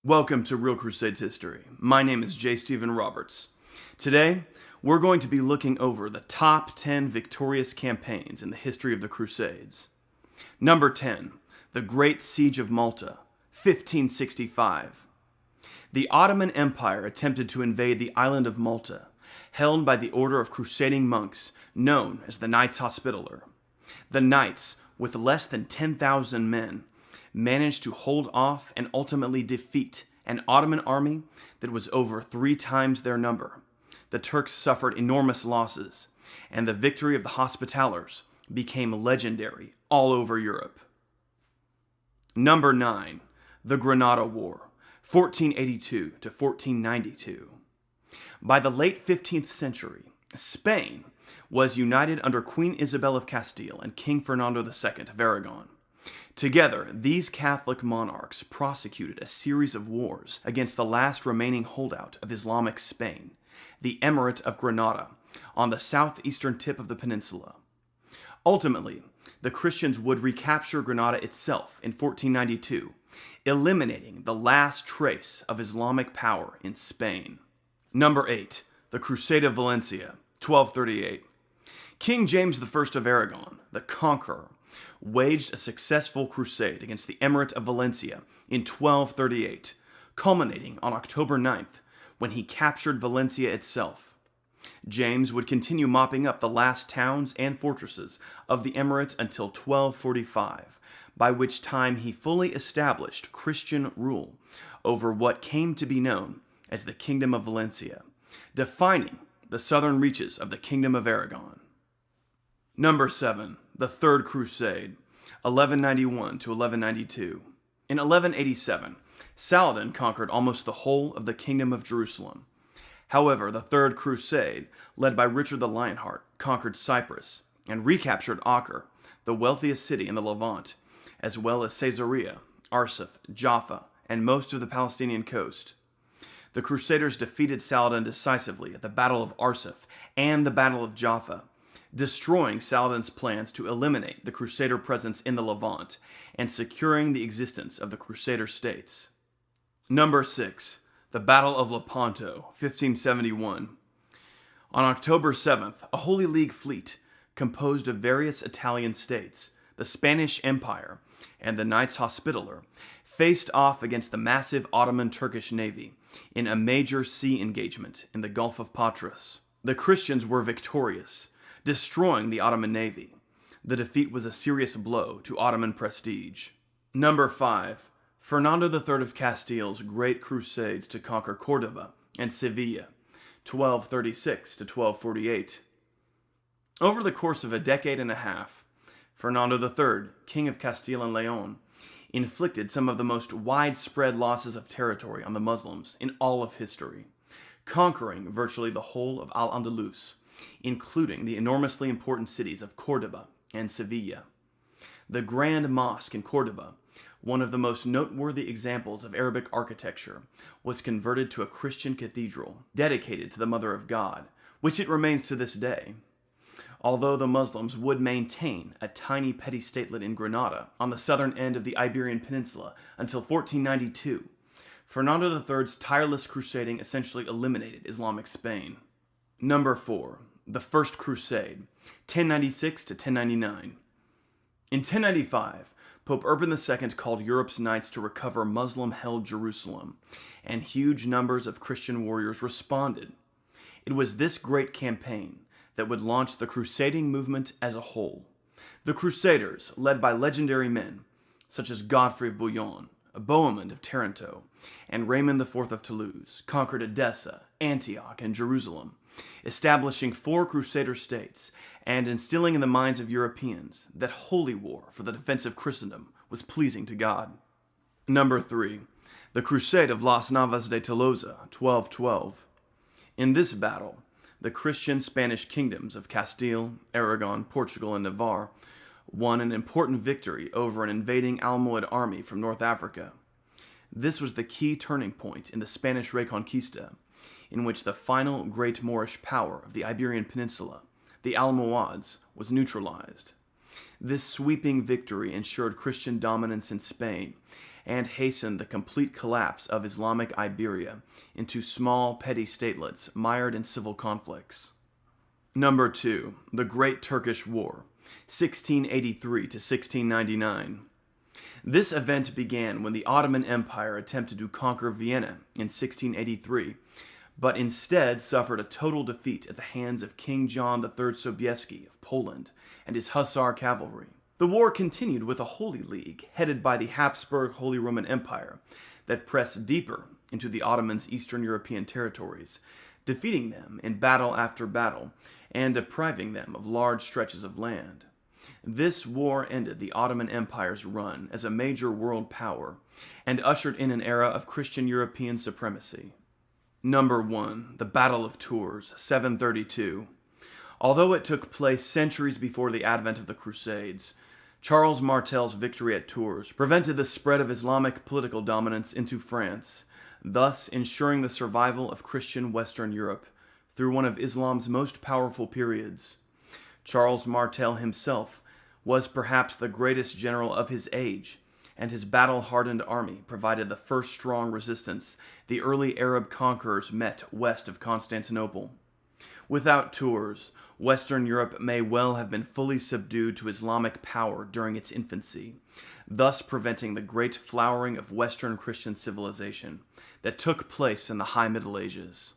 Welcome to Real Crusades History. My name is J. Stephen Roberts. Today, we're going to be looking over the top 10 victorious campaigns in the history of the Crusades. Number 10, the Great Siege of Malta, 1565. The Ottoman Empire attempted to invade the island of Malta, held by the order of crusading monks known as the Knights Hospitaller. The Knights, with less than 10,000 men, managed to hold off and ultimately defeat an Ottoman army that was over 3 times their number. The Turks suffered enormous losses, and the victory of the Hospitallers became legendary all over Europe. Number 9, the Granada War, 1482 to 1492. By the late 15th century, Spain was united under Queen Isabel of Castile and King Fernando II of Aragon. Together, these Catholic monarchs prosecuted a series of wars against the last remaining holdout of Islamic Spain, the Emirate of Granada, on the southeastern tip of the peninsula. Ultimately, the Christians would recapture Granada itself in 1492, eliminating the last trace of Islamic power in Spain. Number 8, the Crusade of Valencia, 1238. King James I of Aragon, the Conqueror, waged a successful crusade against the Emirate of Valencia in 1238, culminating on October 9th, when he captured Valencia itself. James would continue mopping up the last towns and fortresses of the Emirate until 1245, by which time he fully established Christian rule over what came to be known as the Kingdom of Valencia, defining the southern reaches of the Kingdom of Aragon. Number 7, the Third Crusade, 1191 to 1192. In 1187, Saladin conquered almost the whole of the Kingdom of Jerusalem. However, the Third Crusade, led by Richard the Lionheart, conquered Cyprus and recaptured Acre, the wealthiest city in the Levant, as well as Caesarea, Arsuf, Jaffa, and most of the Palestinian coast. The Crusaders defeated Saladin decisively at the Battle of Arsuf and the Battle of Jaffa, destroying Saladin's plans to eliminate the Crusader presence in the Levant and securing the existence of the Crusader states. Number 6, the Battle of Lepanto, 1571. On October 7th, a Holy League fleet composed of various Italian states, the Spanish Empire, and the Knights Hospitaller faced off against the massive Ottoman Turkish navy in a major sea engagement in the Gulf of Patras. The Christians were victorious, destroying the Ottoman navy. The defeat was a serious blow to Ottoman prestige. Number 5, Fernando III of Castile's great crusades to conquer Cordoba and Sevilla, 1236 to 1248. Over the course of a decade and a half, Fernando III, King of Castile and Leon, inflicted some of the most widespread losses of territory on the Muslims in all of history, conquering virtually the whole of Al-Andalus, including the enormously important cities of Cordoba and Sevilla. The Grand Mosque in Cordoba, one of the most noteworthy examples of Arabic architecture, was converted to a Christian cathedral dedicated to the Mother of God, which it remains to this day. Although the Muslims would maintain a tiny petty statelet in Granada on the southern end of the Iberian Peninsula until 1492, Fernando III's tireless crusading essentially eliminated Islamic Spain. Number 4, the First Crusade, 1096 to 1099. In 1095, Pope Urban II called Europe's knights to recover Muslim-held Jerusalem, and huge numbers of Christian warriors responded. It was this great campaign that would launch the crusading movement as a whole. The Crusaders, led by legendary men such as Godfrey of Bouillon, Bohemond of Taranto, and Raymond IV of Toulouse, conquered Edessa, Antioch, and Jerusalem, establishing 4 Crusader states and instilling in the minds of Europeans that holy war for the defense of Christendom was pleasing to God. Number 3, the Crusade of Las Navas de Tolosa, 1212. In this battle, the Christian Spanish kingdoms of Castile, Aragon, Portugal, and Navarre won an important victory over an invading Almohad army from North Africa. This was the key turning point in the Spanish Reconquista, in which the final great Moorish power of the Iberian Peninsula, the Almohads, was neutralized. This sweeping victory ensured Christian dominance in Spain and hastened the complete collapse of Islamic Iberia into small, petty statelets mired in civil conflicts. Number 2. The Great Turkish War, 1683 to 1699. This event began when the Ottoman Empire attempted to conquer Vienna in 1683, but instead suffered a total defeat at the hands of King John III Sobieski of Poland and his Hussar cavalry. The war continued with a Holy League, headed by the Habsburg Holy Roman Empire, that pressed deeper into the Ottomans' Eastern European territories, defeating them in battle after battle, and depriving them of large stretches of land. This war ended the Ottoman Empire's run as a major world power, and ushered in an era of Christian European supremacy. Number 1. The Battle of Tours, 732. Although it took place centuries before the advent of the Crusades, Charles Martel's victory at Tours prevented the spread of Islamic political dominance into France, thus ensuring the survival of Christian Western Europe through one of Islam's most powerful periods. Charles Martel himself was perhaps the greatest general of his age, and his battle-hardened army provided the first strong resistance the early Arab conquerors met west of Constantinople. Without Tours, Western Europe may well have been fully subdued to Islamic power during its infancy, thus preventing the great flowering of Western Christian civilization that took place in the High Middle Ages.